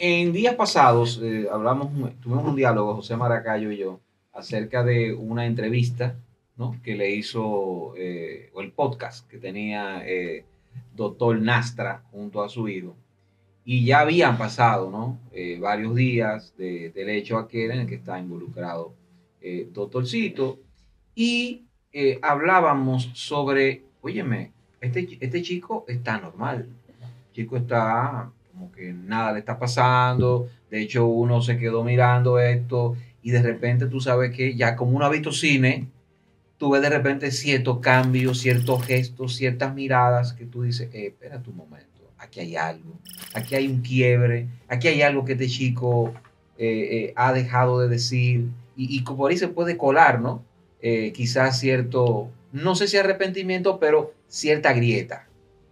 En días pasados tuvimos un diálogo, José Maracayo y yo, acerca de una entrevista, ¿no? Que le hizo, o el podcast que tenía doctor Nastra junto a su hijo. Y ya habían pasado, ¿no? Varios días del hecho aquel en el que está involucrado doctorcito. Y hablábamos sobre, óyeme, este chico está normal, el chico está como que nada le está pasando, de hecho uno se quedó mirando esto y de repente tú sabes que ya como uno ha visto cine, tú ves de repente ciertos cambios, ciertos gestos, ciertas miradas que tú dices, espera un momento, aquí hay algo, aquí hay un quiebre, aquí hay algo que este chico ha dejado de decir y por ahí se puede colar, ¿no? Quizás cierto, no sé si arrepentimiento, pero cierta grieta,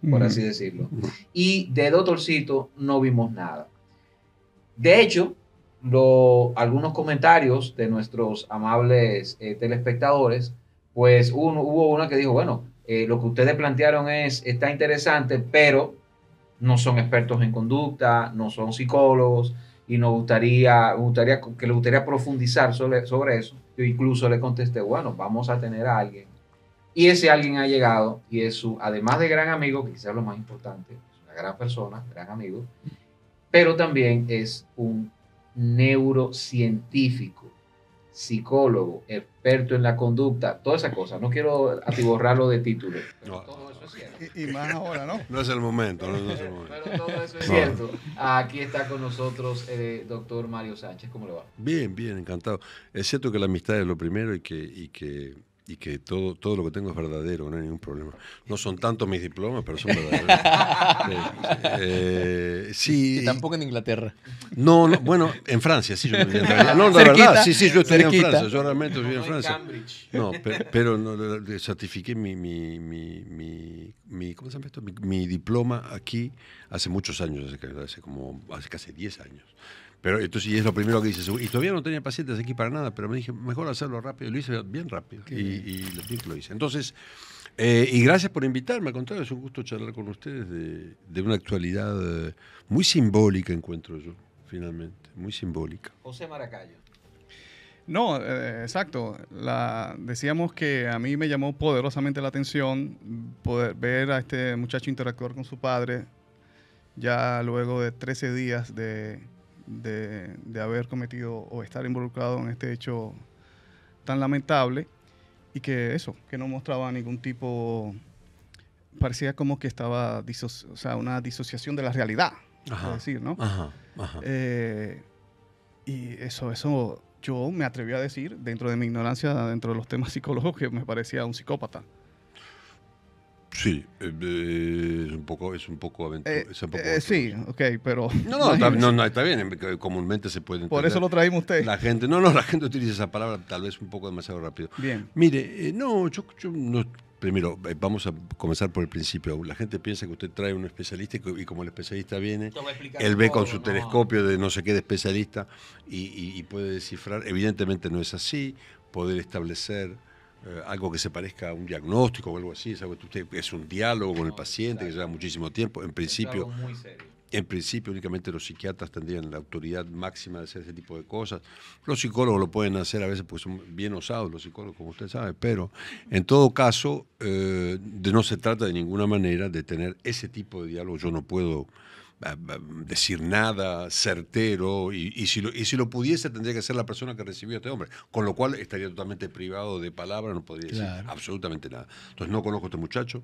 por así decirlo. Y de Doctorcito no vimos nada. De hecho, algunos comentarios de nuestros amables telespectadores, pues hubo uno que dijo, bueno, lo que ustedes plantearon está interesante, pero no son expertos en conducta, no son psicólogos, y que le gustaría profundizar sobre eso. Yo incluso le contesté, bueno, vamos a tener a alguien. Y ese alguien ha llegado y es además de gran amigo, que quizás es lo más importante, es una gran persona, gran amigo, pero también es un neurocientífico, psicólogo, experto en la conducta, todas esas cosas. No quiero atiborrarlo de títulos, pero No, todo eso es cierto. Y más ahora, ¿no? no es el momento, no es el momento. Pero todo eso es cierto. Aquí está con nosotros el doctor Mario Sánchez. ¿Cómo le va? Bien, bien, encantado. Es cierto que la amistad es lo primero y que todo lo que tengo es verdadero, no hay ningún problema. No son tantos mis diplomas, pero son verdaderos. Sí. Y tampoco en Inglaterra. No, bueno, en Francia, sí. En realidad, no, de verdad, sí, yo estudié en Francia. Yo realmente estudié en Francia. No, pero no, certifiqué ¿cómo se llama esto? Mi diploma aquí hace muchos años, hace casi 10 años. Pero entonces, y es lo primero que dice, y todavía no tenía pacientes aquí para nada, pero me dije, mejor hacerlo rápido, y lo hice bien rápido, y lo hice. Entonces, y gracias por invitarme, al contrario, es un gusto charlar con ustedes de una actualidad muy simbólica, encuentro yo, finalmente, muy simbólica. José Maracayo. No, exacto. Decíamos que a mí me llamó poderosamente la atención poder ver a este muchacho interactuar con su padre ya luego de 13 días de haber cometido o estar involucrado en este hecho tan lamentable y que no mostraba ningún tipo, parecía como que estaba, una disociación de la realidad, es decir, ¿no? Ajá. Y eso yo me atreví a decir, dentro de mi ignorancia, dentro de los temas psicólogos, que me parecía un psicópata. Sí, es un poco sí, ok, pero... No, está bien, comúnmente se puede entender. Por eso lo traímos usted. La gente utiliza esa palabra tal vez un poco demasiado rápido. Bien. Mire, yo no... Primero, vamos a comenzar por el principio. La gente piensa que usted trae un especialista y como el especialista viene, él ve con su telescopio de no sé qué de especialista y puede descifrar. Evidentemente no es así. Poder establecer algo que se parezca a un diagnóstico o algo así, es un diálogo con el paciente que lleva muchísimo tiempo. En principio únicamente los psiquiatras tendrían la autoridad máxima de hacer ese tipo de cosas. Los psicólogos lo pueden hacer a veces porque son bien osados los psicólogos, como usted sabe, pero en todo caso no se trata de ninguna manera de tener ese tipo de diálogo. Yo no puedo decir nada certero y si lo pudiese tendría que ser la persona que recibió a este hombre, con lo cual estaría totalmente privado de palabra, no podría decir absolutamente nada. Entonces no conozco a este muchacho.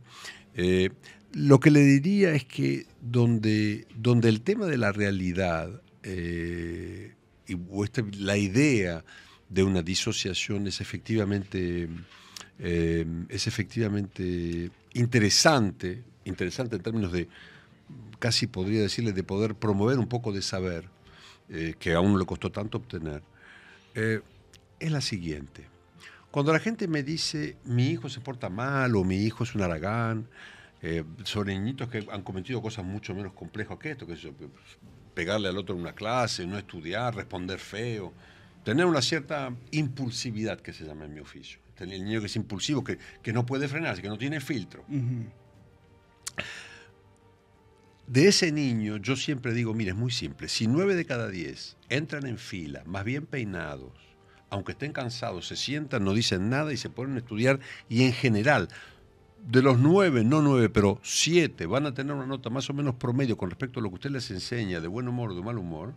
Lo que le diría es que donde el tema de la realidad la idea de una disociación es efectivamente interesante en términos de, casi podría decirle, de poder promover un poco de saber que aún le costó tanto obtener, es la siguiente. Cuando la gente me dice mi hijo se porta mal o mi hijo es un haragán, sobre niñitos que han cometido cosas mucho menos complejas que esto, que es pegarle al otro en una clase, no estudiar, responder feo, tener una cierta impulsividad que se llama en mi oficio. El niño que es impulsivo, que no puede frenarse, que no tiene filtro. de ese niño yo siempre digo, mire, es muy simple. Si 9 de cada 10 entran en fila, más bien peinados, aunque estén cansados, se sientan, no dicen nada y se ponen a estudiar, y en general, de los 9, no 9, pero 7 van a tener una nota más o menos promedio con respecto a lo que usted les enseña de buen humor o de mal humor,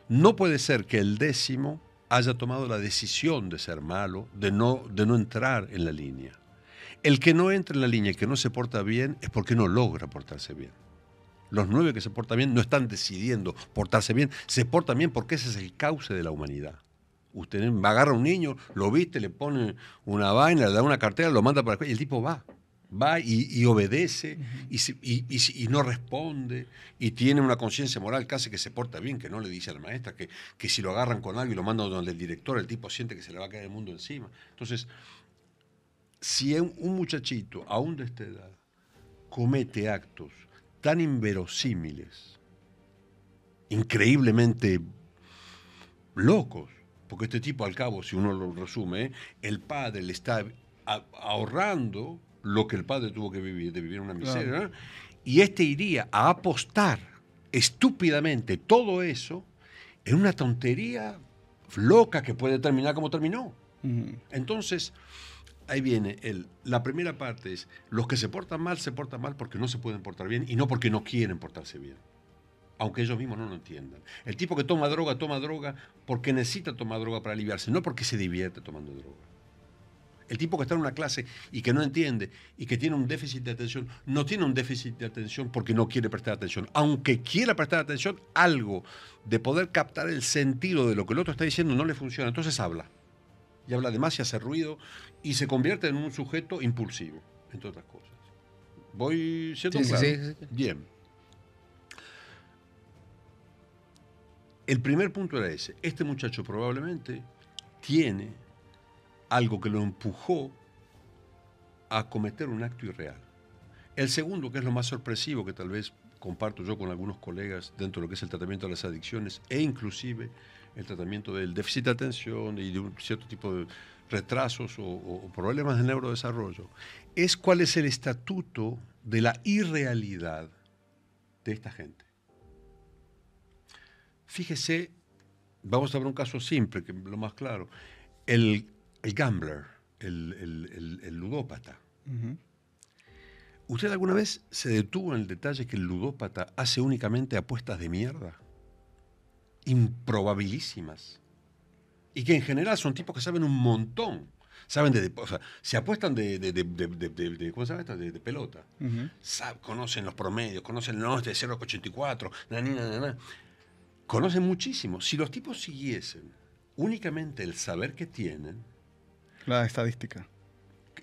no puede ser que el 10º haya tomado la decisión de ser malo, de no entrar en la línea. El que no entra en la línea y que no se porta bien es porque no logra portarse bien. Los 9 que se portan bien no están decidiendo portarse bien, se portan bien porque ese es el cauce de la humanidad. Usted agarra a un niño, lo viste, le pone una vaina, le da una cartera, lo manda para la escuela y el tipo va y obedece y no responde y tiene una conciencia moral que hace que se porta bien, que no le dice a la maestra que si lo agarran con algo y lo mandan donde el director, el tipo siente que se le va a caer el mundo encima. Entonces, si un muchachito, aún de esta edad, comete actos tan inverosímiles, increíblemente locos, porque este tipo, al cabo, si uno lo resume, el padre le está ahorrando lo que el padre tuvo que vivir, de vivir una miseria, claro, ¿no? Y este iría a apostar estúpidamente todo eso en una tontería loca que puede terminar como terminó. Entonces, ahí viene la primera parte es, los que se portan mal porque no se pueden portar bien y no porque no quieren portarse bien, aunque ellos mismos no lo entiendan. El tipo que toma droga porque necesita tomar droga para aliviarse, no porque se divierte tomando droga. El tipo que está en una clase y que no entiende y que tiene un déficit de atención, no tiene un déficit de atención porque no quiere prestar atención. Aunque quiera prestar atención, algo de poder captar el sentido de lo que el otro está diciendo no le funciona. Entonces habla. Y habla de más y hace ruido y se convierte en un sujeto impulsivo, entre otras cosas. ¿Voy siendo claro? Sí. Bien. El primer punto era ese. Este muchacho probablemente tiene algo que lo empujó a cometer un acto irreal. El segundo, que es lo más sorpresivo, que tal vez comparto yo con algunos colegas dentro de lo que es el tratamiento de las adicciones e inclusive el tratamiento del déficit de atención y de un cierto tipo de retrasos o problemas de neurodesarrollo, es cuál es el estatuto de la irrealidad de esta gente. Fíjese, vamos a ver un caso simple, que es lo más claro. El gambler, el ludópata. Uh-huh. ¿Usted alguna vez se detuvo en el detalle que el ludópata hace únicamente apuestas de mierda? Improbabilísimas. Y que en general son tipos que saben un montón. Saben o sea, se apuestan ¿cómo se llama? De pelota. Uh-huh. Conocen los promedios, conocen los de 0,84, conocen muchísimo. Si los tipos siguiesen únicamente el saber que tienen, la estadística.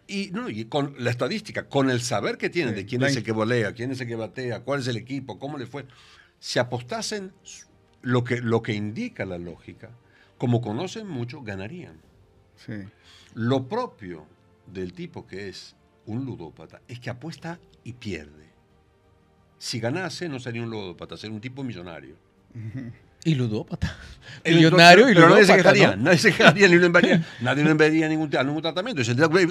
Y con la estadística, con el saber que tienen, sí, de quién es el que volea, quién es el que batea, cuál es el equipo, cómo le fue, si apostasen lo que indica la lógica, como conocen mucho, ganarían. Sí. Lo propio del tipo que es un ludópata es que apuesta y pierde. Si ganase, no sería un ludópata, sería un tipo millonario. Uh-huh. Y ludópata. Millonario y ludópata. Pero nadie se quejaría, nadie le enviaría ningún tratamiento.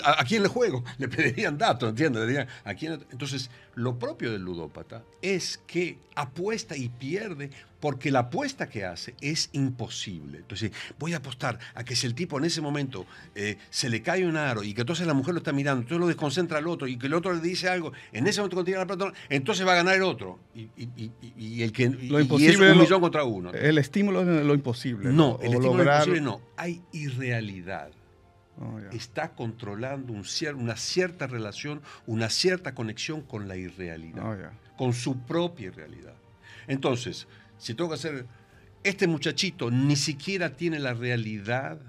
¿A quién le juego? Le pedirían datos, ¿entiendes? Le dirían, ¿a quién? Entonces, lo propio del ludópata es que apuesta y pierde porque la apuesta que hace es imposible. Entonces, voy a apostar a que si el tipo en ese momento se le cae un aro y que entonces la mujer lo está mirando, entonces lo desconcentra al otro y que el otro le dice algo, en ese momento cuando tira la pelota, entonces va a ganar el otro. Y el que lo imposible y es un millón contra uno. El estímulo es lo imposible. No, el estímulo imposible no. Hay irrealidad. Está controlando una cierta relación, una cierta conexión con la irrealidad, con su propia irrealidad. Entonces, si tengo que hacer, este muchachito ni siquiera tiene la realidad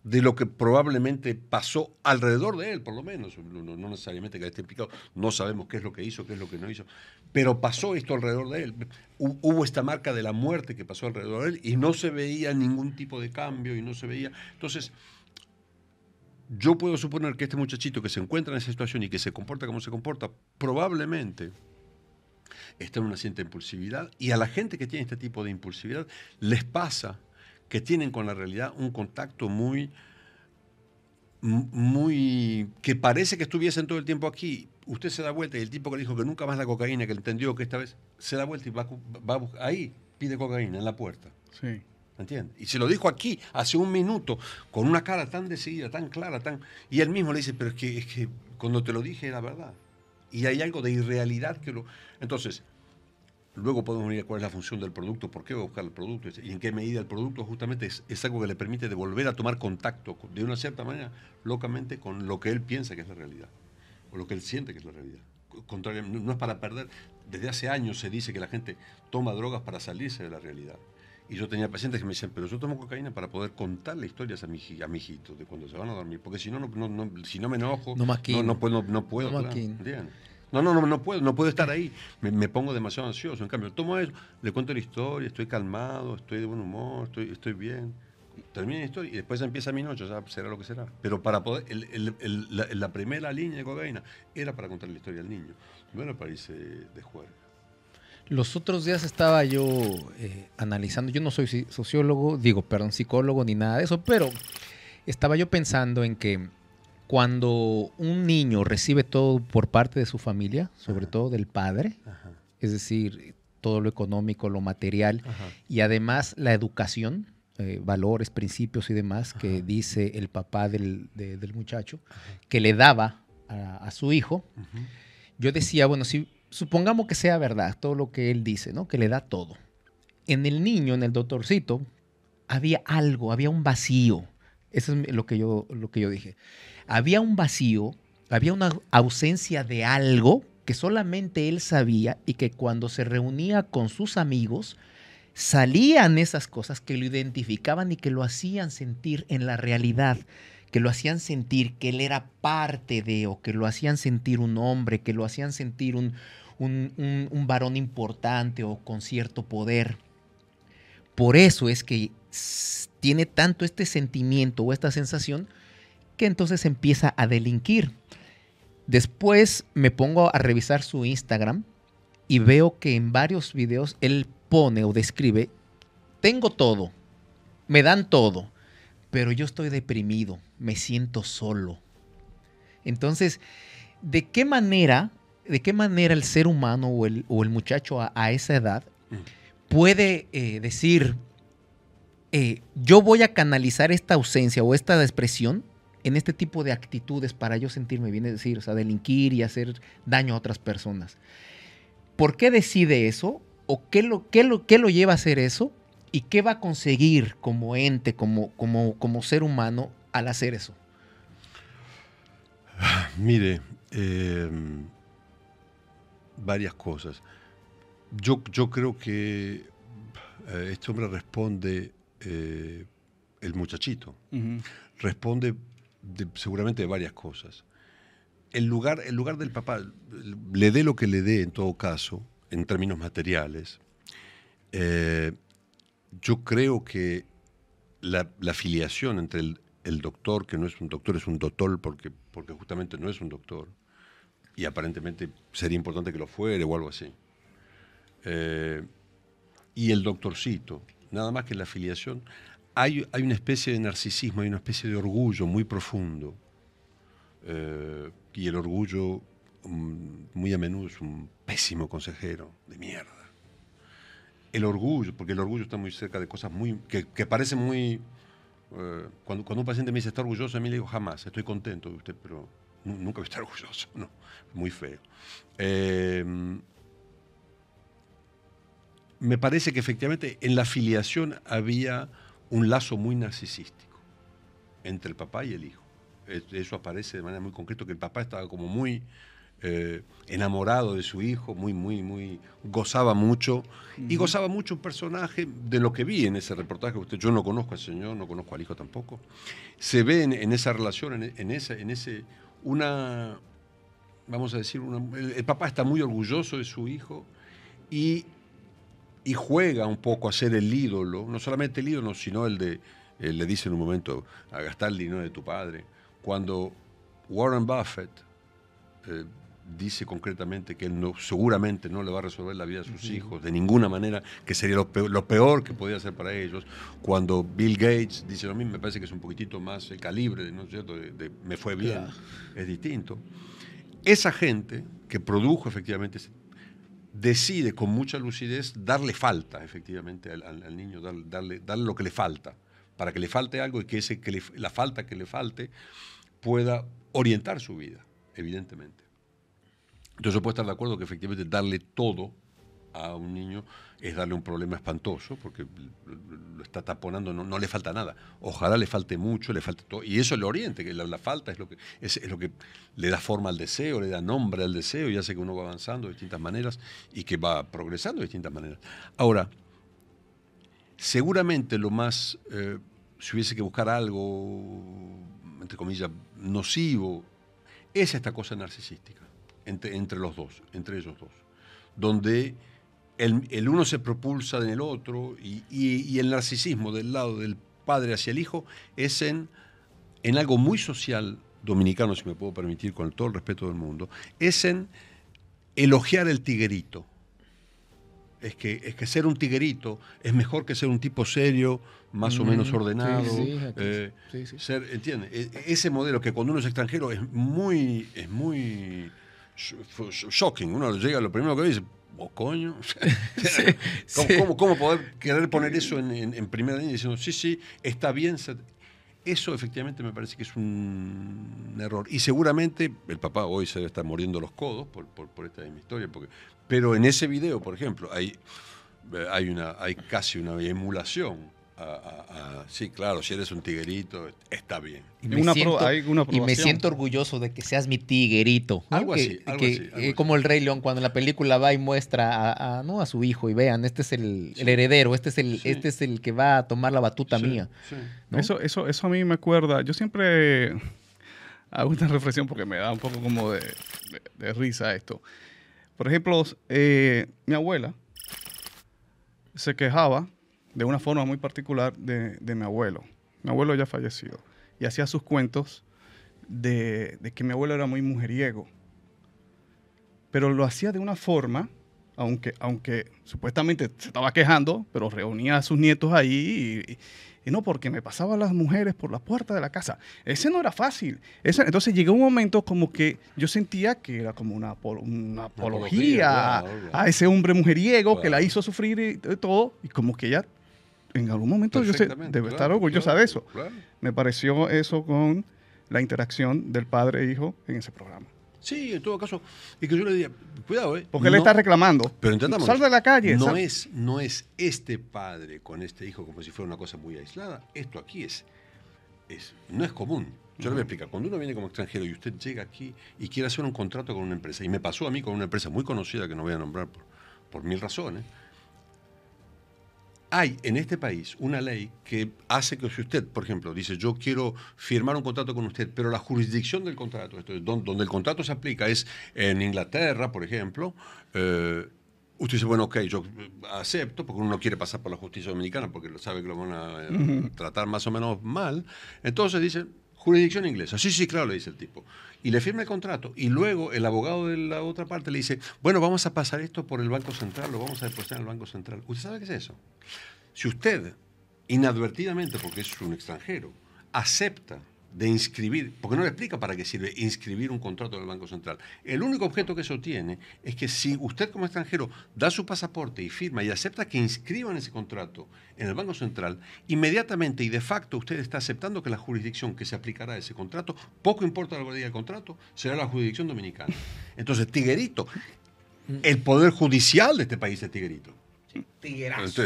de lo que probablemente pasó alrededor de él, por lo menos, no necesariamente que esté implicado, no sabemos qué es lo que hizo, qué es lo que no hizo, pero pasó esto alrededor de él. Hubo esta marca de la muerte que pasó alrededor de él y no se veía ningún tipo de cambio y no se veía. Entonces, yo puedo suponer que este muchachito que se encuentra en esa situación y que se comporta como se comporta, probablemente está en una cierta impulsividad, y a la gente que tiene este tipo de impulsividad les pasa que tienen con la realidad un contacto muy que parece que estuviesen todo el tiempo aquí, usted se da vuelta y el tipo que le dijo que nunca más la cocaína, que entendió que esta vez, se da vuelta y va ahí, pide cocaína en la puerta. Sí. ¿Entiendes? Y se lo dijo aquí, hace un minuto, con una cara tan decidida, tan clara, y él mismo le dice, pero es que cuando te lo dije era verdad. Y hay algo de irrealidad que lo... Entonces, luego podemos ver cuál es la función del producto, por qué va a buscar el producto, y en qué medida el producto justamente es algo que le permite de volver a tomar contacto, de una cierta manera, locamente, con lo que él piensa que es la realidad, o lo que él siente que es la realidad. Contrario, no es para perder. Desde hace años se dice que la gente toma drogas para salirse de la realidad. Y yo tenía pacientes que me decían, pero yo tomo cocaína para poder contarle historias a mi hijito de cuando se van a dormir, porque si no me enojo, no puedo. No puedo estar ahí, me pongo demasiado ansioso. En cambio, tomo eso, le cuento la historia, estoy calmado, estoy de buen humor, estoy bien. Termina la historia y después empieza mi noche, ya será lo que será. Pero para poder, la primera línea de cocaína era para contar la historia al niño, no era para irse de juerga. Los otros días estaba yo analizando, yo no soy psicólogo ni nada de eso, pero estaba yo pensando en que cuando un niño recibe todo por parte de su familia, sobre todo del padre, es decir, todo lo económico, lo material, y además la educación, valores, principios y demás, que dice el papá del muchacho, que le daba a su hijo, yo decía, bueno, si supongamos que sea verdad todo lo que él dice, ¿no? Que le da todo. En el niño, en el doctorcito, había algo, había un vacío. Eso es lo que yo dije. Había un vacío, había una ausencia de algo que solamente él sabía y que cuando se reunía con sus amigos, salían esas cosas que lo identificaban y que lo hacían sentir en la realidad, que lo hacían sentir que él era parte de, o que lo hacían sentir un hombre, que lo hacían sentir un varón importante o con cierto poder. Por eso es que tiene tanto este sentimiento o esta sensación que entonces empieza a delinquir. Después me pongo a revisar su Instagram y veo que en varios videos él pone o describe, tengo todo, me dan todo, pero yo estoy deprimido, me siento solo. Entonces, ¿de qué manera el ser humano o el muchacho a esa edad puede decir, yo voy a canalizar esta ausencia o esta depresión en este tipo de actitudes para yo sentirme bien, es decir, o sea, delinquir y hacer daño a otras personas? ¿Por qué decide eso? ¿O qué lo lleva a hacer eso? ¿Y qué va a conseguir como ente, como ser humano al hacer eso? Mire, varias cosas. Yo creo que este hombre responde, el muchachito, responde seguramente de varias cosas. El lugar del papá, le dé lo que le dé en todo caso, en términos materiales, yo creo que la filiación entre el doctor, que no es un doctor, es un doctor porque justamente no es un doctor, y aparentemente sería importante que lo fuere o algo así, y el doctorcito, nada más que la filiación, hay una especie de narcisismo, hay una especie de orgullo muy profundo, y el orgullo muy a menudo es un pésimo consejero de mierda. El orgullo, porque el orgullo está muy cerca de cosas que parecen muy... Cuando un paciente me dice está orgulloso, a mí le digo jamás, estoy contento de usted, pero nunca voy a estar orgulloso, no, muy feo. Me parece que efectivamente en la filiación había un lazo muy narcisístico entre el papá y el hijo. Eso aparece de manera muy concreta, que el papá estaba como muy enamorado de su hijo, muy gozaba mucho, y gozaba mucho un personaje de lo que vi en ese reportaje. Yo no conozco al señor, no conozco al hijo tampoco. Se ve en esa relación, vamos a decir, el papá está muy orgulloso de su hijo y juega un poco a ser el ídolo, no solamente el ídolo, sino le dice en un momento, a gastar el dinero de tu padre. Cuando Warren Buffett dice concretamente que él seguramente no le va a resolver la vida a sus hijos de ninguna manera, que sería lo peor que podía hacer para ellos. Cuando Bill Gates dice lo mismo, me parece que es un poquitito más el calibre, ¿no es cierto?, de me fue bien, claro. Es distinto. esa gente que produjo efectivamente decide con mucha lucidez darle falta efectivamente al niño, darle lo que le falta, para que le falte algo y que la falta que le falte pueda orientar su vida, evidentemente. Entonces yo puedo estar de acuerdo que efectivamente darle todo a un niño es darle un problema espantoso, porque lo está taponando, no le falta nada. Ojalá le falte mucho, le falte todo, y eso le oriente, que la falta es lo que le da forma al deseo, le da nombre al deseo, y hace que uno va avanzando de distintas maneras y que va progresando de distintas maneras. Ahora, seguramente lo más, si hubiese que buscar algo, entre comillas, nocivo, es esta cosa narcisística, entre los dos, entre ellos dos, donde el uno se propulsa en el otro y el narcisismo del lado del padre hacia el hijo es en algo muy social dominicano, si me puedo permitir, con todo el respeto del mundo, es en elogiar el tiguerito. Es que ser un tiguerito es mejor que ser un tipo serio, más o menos ordenado. Sí. ¿Entiendes? Ese modelo que cuando uno es extranjero es muy shocking. Uno llega, lo primero que dice, oh, coño. ¿Cómo poder querer poner eso en primera línea diciendo, sí, está bien? Eso efectivamente me parece que es un error. Y seguramente el papá hoy se debe estar muriendo los codos por esta misma historia. Pero en ese video, por ejemplo, hay casi una emulación. Sí, claro, si eres un tiguerito, está bien. Y me siento orgulloso de que seas mi tiguerito, ¿no? Algo así. Como el Rey León, cuando en la película va y muestra a su hijo y vean, este es el heredero, este es el que va a tomar la batuta mía. Sí. ¿No? Eso a mí me acuerda. Yo siempre hago una reflexión porque me da un poco como de risa esto. Por ejemplo, mi abuela se quejaba de una forma muy particular de mi abuelo. Mi abuelo ya fallecido. Y hacía sus cuentos de que mi abuelo era muy mujeriego. Pero lo hacía de una forma, aunque supuestamente se estaba quejando, pero reunía a sus nietos ahí y no, porque me pasaban las mujeres por la puerta de la casa. Ese no era fácil. Entonces llegó un momento como que yo sentía que era como una apología a ese hombre mujeriego que la hizo sufrir y todo. Y como que ella, en algún momento, yo debe estar orgullosa de eso. Claro. Me pareció eso con la interacción del padre e hijo en ese programa. Sí, en todo caso, es que yo le diría, cuidado, porque él está reclamando. Pero entendamos, sal de la calle. No es este padre con este hijo como si fuera una cosa muy aislada. Esto aquí no es común. Yo le voy a explicar. Cuando uno viene como extranjero y usted llega aquí y quiere hacer un contrato con una empresa, y me pasó a mí con una empresa muy conocida que no voy a nombrar por mil razones, hay en este país una ley que hace que si usted, por ejemplo, dice yo quiero firmar un contrato con usted, pero la jurisdicción del contrato, esto es donde el contrato se aplica es en Inglaterra, por ejemplo, usted dice, bueno, ok, yo acepto, porque uno no quiere pasar por la justicia dominicana porque sabe que lo van a tratar más o menos mal. Entonces dice, jurisdicción inglesa. Sí, claro, le dice el tipo. Y le firma el contrato. Y luego el abogado de la otra parte le dice, bueno, vamos a pasar esto por el Banco Central, lo vamos a depositar en el Banco Central. ¿Usted sabe qué es eso? Si usted, inadvertidamente, porque es un extranjero, acepta de inscribir, porque no le explica para qué sirve inscribir un contrato en el Banco Central. El único objeto que eso tiene es que si usted como extranjero da su pasaporte y firma y acepta que inscriban ese contrato en el Banco Central, inmediatamente y de facto usted está aceptando que la jurisdicción que se aplicará a ese contrato, poco importa lo que diga el contrato, será la jurisdicción dominicana. Entonces, tiguerito, el poder judicial de este país es tiguerito. Tiguerazo.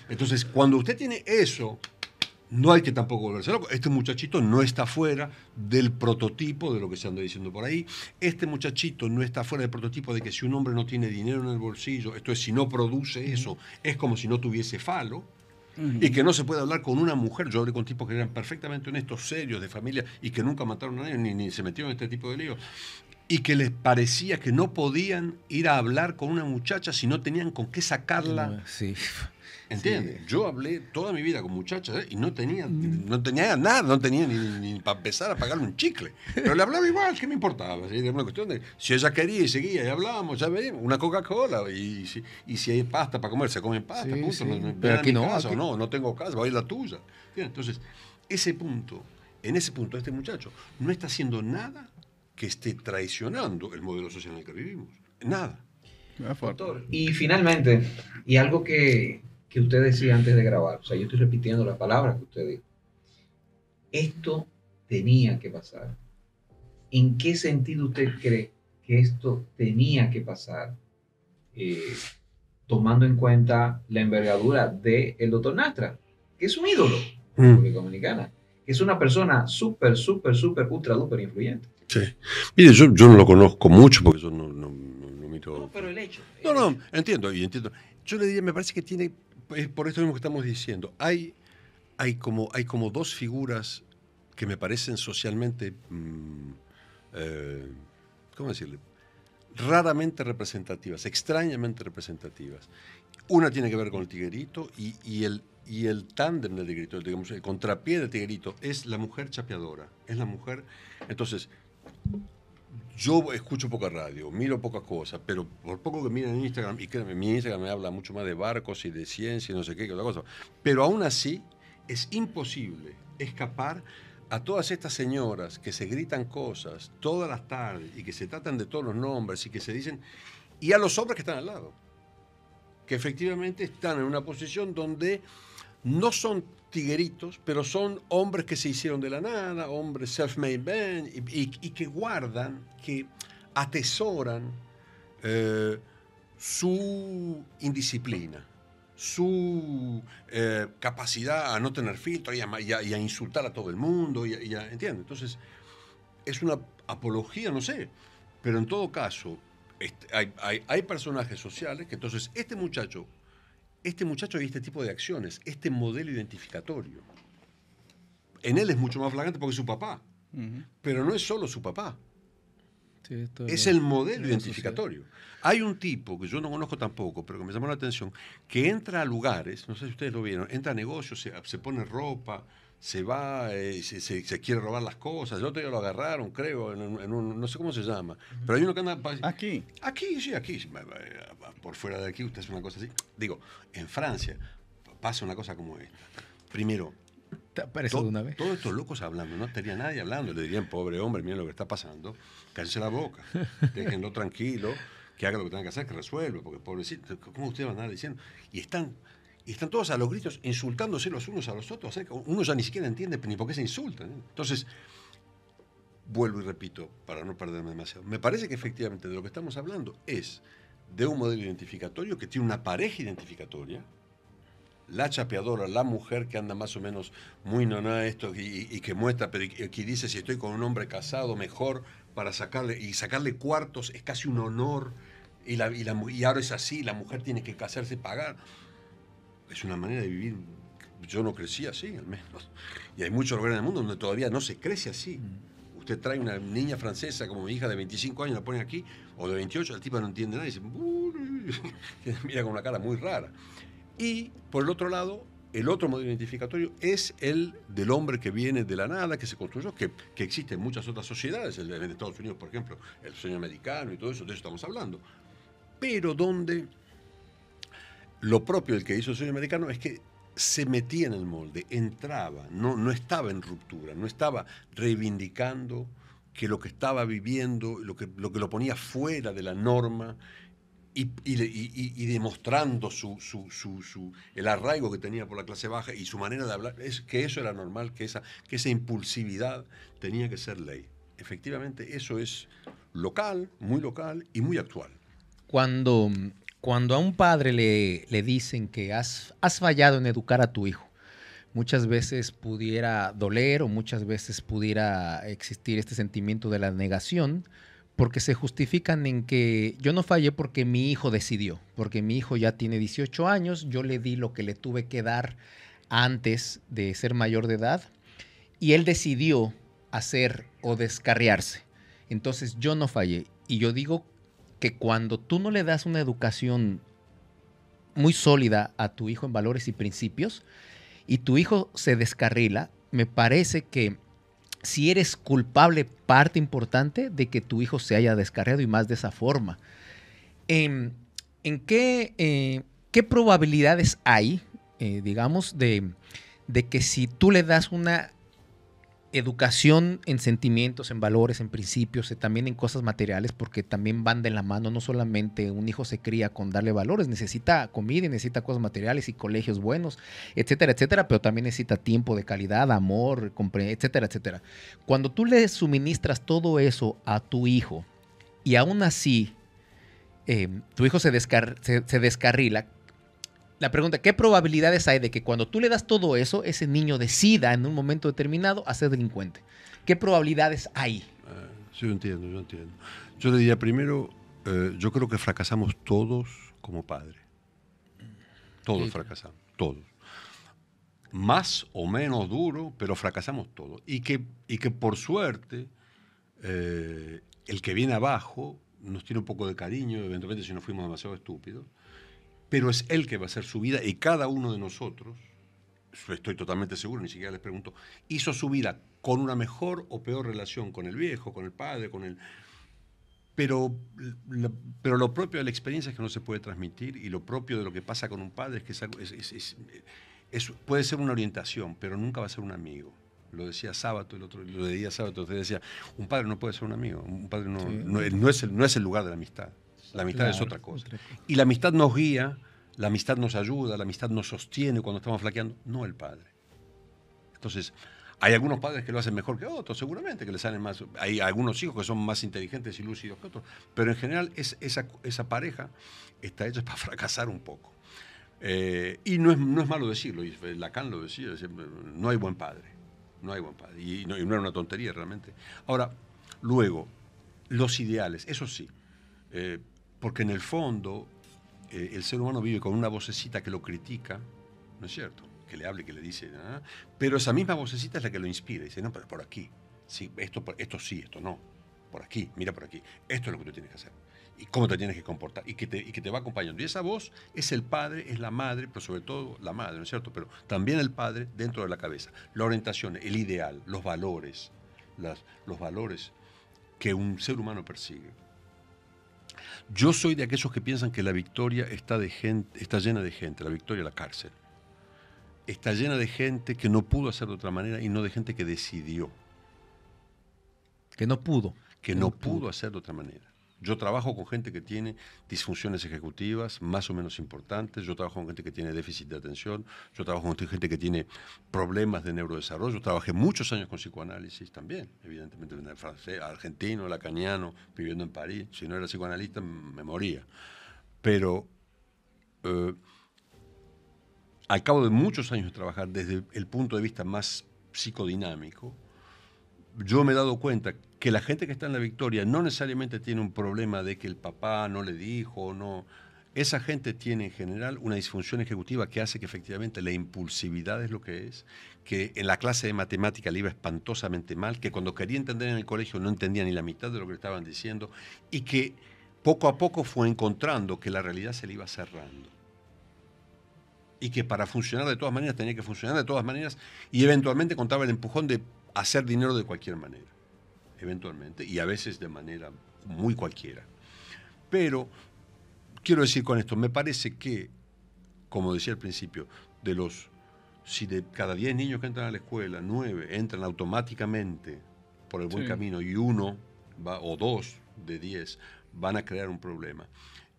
Entonces, cuando usted tiene eso, no hay que tampoco volverse loco. Este muchachito no está fuera del prototipo de lo que se anda diciendo por ahí. Este muchachito no está fuera del prototipo de que si un hombre no tiene dinero en el bolsillo, esto es, si no produce eso, es como si no tuviese falo. Y que no se puede hablar con una mujer. Yo hablé con tipos que eran perfectamente honestos, serios, de familia, y que nunca mataron a nadie, ni se metieron en este tipo de líos. Y que les parecía que no podían ir a hablar con una muchacha si no tenían con qué sacarla. Sí. ¿Entiendes? Sí. Yo hablé toda mi vida con muchachas y no tenía nada, no tenía ni para empezar a pagarle un chicle. Pero le hablaba igual, ¿qué me importaba? ¿Sí? Era una cuestión de, si ella quería y seguía y hablábamos, ya veíamos, una Coca-Cola y si hay pasta para comer, se comen pasta, sí, punto. Sí. No, pero aquí no. Casa, no tengo casa, va a ir la tuya. ¿Entiendes? Entonces, en ese punto, este muchacho no está haciendo nada que esté traicionando el modelo social en el que vivimos. Nada. Doctor, y finalmente, y algo que usted decía antes de grabar, o sea, yo estoy repitiendo las palabras que usted dijo. Esto tenía que pasar. ¿En qué sentido usted cree que esto tenía que pasar? Tomando en cuenta la envergadura del doctor Nastra, que es un ídolo de la República Dominicana, que es una persona súper, ultra, duper influyente. Sí. Mire, yo no lo conozco mucho porque yo no miro... No, pero el hecho. No, entiendo. Yo le diría, me parece que tiene, por esto mismo que estamos diciendo, hay como dos figuras que me parecen socialmente, ¿cómo decirle? Raramente representativas, extrañamente representativas. Una tiene que ver con el tiguerito y el tándem del tiguerito, digamos, el contrapié del tiguerito es la mujer chapeadora, es la mujer. Entonces, yo escucho poca radio, miro pocas cosas, pero por poco que miro en Instagram, y créanme, mi Instagram me habla mucho más de barcos y de ciencia y no sé qué, que otra cosa, pero aún así es imposible escapar a todas estas señoras que se gritan cosas todas las tardes y que se tratan de todos los nombres y que se dicen, y a los hombres que están al lado, que efectivamente están en una posición donde no son tigueritos, pero son hombres que se hicieron de la nada, hombres self-made men, y que guardan, que atesoran su indisciplina, su capacidad a no tener filtro y a insultar a todo el mundo, ¿entiendes? Entonces, es una apología, no sé, pero en todo caso, hay personajes sociales que entonces este muchacho y este tipo de acciones, este modelo identificatorio, en él es mucho más flagrante porque es su papá, pero no es solo su papá. Sí, es el modelo identificatorio. Hay un tipo que yo no conozco tampoco, pero que me llamó la atención, que entra a lugares, no sé si ustedes lo vieron, entra a negocios, se pone ropa, se va, se quiere robar las cosas. El otro día lo agarraron, creo, en un no sé cómo se llama, pero hay uno que anda... Aquí, sí, por fuera de aquí usted hace una cosa así. Digo, en Francia pasa una cosa como esta. Primero, todos estos locos hablando, no estaría nadie hablando, le dirían, pobre hombre, miren lo que está pasando, cállese la boca, déjenlo tranquilo, que haga lo que tenga que hacer, que resuelva, porque pobrecito, ¿cómo ustedes van a andar diciendo? Y están todos a los gritos insultándose los unos a los otros, uno ya ni siquiera entiende ni por qué se insultan. Entonces, vuelvo y repito, para no perderme demasiado, me parece que efectivamente de lo que estamos hablando es de un modelo identificatorio que tiene una pareja identificatoria, la chapeadora, la mujer que anda más o menos muy noná esto y que muestra, pero que dice si estoy con un hombre casado mejor para sacarle cuartos es casi un honor y ahora es así, la mujer tiene que casarse y pagar. Es una manera de vivir, yo no crecí así al menos, y hay muchos lugares en el mundo donde todavía no se crece así. Usted trae una niña francesa como mi hija de 25 años, la pone aquí, o de 28, el tipo no entiende nada y dice, mira con una cara muy rara. Y, por el otro lado, el otro modelo identificatorio es el del hombre que viene de la nada, que se construyó, que existe en muchas otras sociedades, en Estados Unidos, por ejemplo, el sueño americano y todo eso, de eso estamos hablando. Pero donde lo propio del que hizo el sueño americano es que se metía en el molde, entraba, no estaba en ruptura, no estaba reivindicando que lo que estaba viviendo, lo que lo ponía fuera de la norma, y demostrando el arraigo que tenía por la clase baja y su manera de hablar, que eso era normal, que esa impulsividad tenía que ser ley. Efectivamente, eso es local, muy local y muy actual. Cuando a un padre le dicen que has fallado en educar a tu hijo, muchas veces pudiera doler o muchas veces pudiera existir este sentimiento de la negación, porque se justifican en que yo no fallé porque mi hijo decidió, porque mi hijo ya tiene 18 años, yo le di lo que le tuve que dar antes de ser mayor de edad y él decidió hacer o descarriarse. Entonces yo no fallé. Y yo digo que cuando tú no le das una educación muy sólida a tu hijo en valores y principios y tu hijo se descarrila, me parece que si eres culpable, parte importante de que tu hijo se haya descarriado y más de esa forma. ¿En qué probabilidades hay, digamos, de que si tú le das una educación en sentimientos, en valores, en principios, también en cosas materiales, porque también van de la mano. No solamente un hijo se cría con darle valores, necesita comida, necesita cosas materiales y colegios buenos, etcétera, etcétera, pero también necesita tiempo de calidad, amor, etcétera, etcétera. Cuando tú le suministras todo eso a tu hijo y aún así tu hijo se descarrila, la pregunta, ¿qué probabilidades hay de que cuando tú le das todo eso, ese niño decida en un momento determinado a ser delincuente? ¿Qué probabilidades hay? Yo entiendo. Yo le diría primero, yo creo que fracasamos todos como padres. Todos fracasamos, todos. Más o menos duro, pero fracasamos todos. Y que por suerte, el que viene abajo nos tiene un poco de cariño, eventualmente si no fuimos demasiado estúpidos, pero es él que va a hacer su vida y cada uno de nosotros, estoy totalmente seguro, ni siquiera les pregunto, hizo su vida con una mejor o peor relación con el viejo, con el padre, con el... Pero lo propio de la experiencia es que no se puede transmitir, y lo propio de lo que pasa con un padre es que puede ser una orientación, pero nunca va a ser un amigo. Lo decía Sábato, lo decía Sábato, usted decía, un padre no puede ser un amigo, un padre no es el lugar de la amistad. La amistad es otra cosa. Y la amistad nos guía, la amistad nos ayuda, la amistad nos sostiene cuando estamos flaqueando, no el padre. Entonces, hay algunos padres que lo hacen mejor que otros, seguramente, que les salen más. Hay algunos hijos que son más inteligentes y lúcidos que otros, pero en general esa pareja está hecha para fracasar un poco. Y no es malo decirlo, y Lacan lo decía, no hay buen padre. No hay buen padre. Y no era una tontería realmente. Ahora, luego, los ideales, eso sí. Porque en el fondo el ser humano vive con una vocecita que lo critica, ¿no es cierto? Que le hable, que le dice, ¿ah? Pero esa misma vocecita es la que lo inspira. Dice, no, pero por aquí. Sí, esto sí, esto no. Por aquí, mira por aquí. Esto es lo que tú tienes que hacer. Y cómo te tienes que comportar. Y que te va acompañando. Y esa voz es el padre, es la madre, pero sobre todo la madre, ¿no es cierto? Pero también el padre dentro de la cabeza. La orientación, el ideal, los valores. Los valores que un ser humano persigue. Yo soy de aquellos que piensan que la Victoria está llena de gente, la Victoria, la cárcel. Está llena de gente que no pudo hacer de otra manera y no de gente que decidió. Que no pudo. Que no pudo hacer de otra manera. Yo trabajo con gente que tiene disfunciones ejecutivas más o menos importantes, yo trabajo con gente que tiene déficit de atención, yo trabajo con gente que tiene problemas de neurodesarrollo, trabajé muchos años con psicoanálisis también, evidentemente en el francés, argentino, lacaniano, viviendo en París. Si no era psicoanalista me moría. Pero al cabo de muchos años de trabajar desde el punto de vista más psicodinámico, yo me he dado cuenta que la gente que está en la Victoria no necesariamente tiene un problema de que el papá no le dijo o no. Esa gente tiene en general una disfunción ejecutiva que hace que efectivamente la impulsividad es lo que es, que en la clase de matemática le iba espantosamente mal, que cuando quería entender en el colegio no entendía ni la mitad de lo que le estaban diciendo, y que poco a poco fue encontrando que la realidad se le iba cerrando. Y que para funcionar de todas maneras tenía que funcionar de todas maneras, y eventualmente contaba el empujón de hacer dinero de cualquier manera, eventualmente, y a veces de manera muy cualquiera. Pero, quiero decir con esto, me parece que, como decía al principio, si de cada 10 niños que entran a la escuela, 9 entran automáticamente por el buen camino y 1 o 2 de 10 van a crear un problema.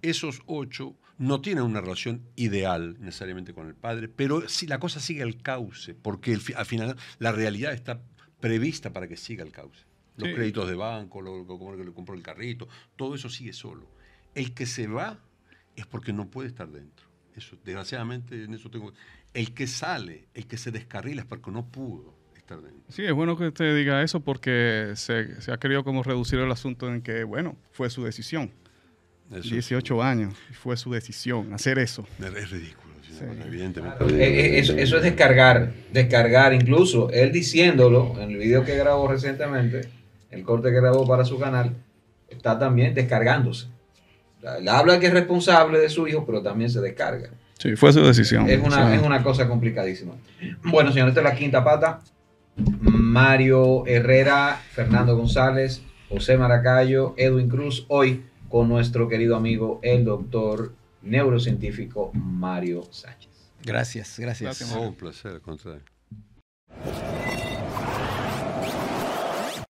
Esos 8 no tienen una relación ideal necesariamente con el padre, pero si la cosa sigue el cauce, porque al final la realidad está prevista para que siga el cauce. Los créditos de banco, como le compró el carrito, todo eso sigue solo. El que se va es porque no puede estar dentro. Eso, desgraciadamente, en eso tengo... El que sale, el que se descarrila es porque no pudo estar dentro. Sí, es bueno que usted diga eso porque se ha querido como reducir el asunto en que, bueno, fue su decisión. Eso 18 años, fue su decisión hacer eso. Es ridículo, sí. Evidentemente. Eso es descargar incluso. Él diciéndolo en el video que grabó recientemente, el corte que grabó para su canal, está también descargándose. Él habla que es responsable de su hijo, pero también se descarga. Sí, fue su decisión. Es una cosa complicadísima. Bueno, señores, esta es la quinta pata. Mario Herrera, Fernando González, José Maracayo, Edwin Cruz, hoy con nuestro querido amigo, el doctor neurocientífico Mario Sánchez. Gracias. Un placer, al contrario.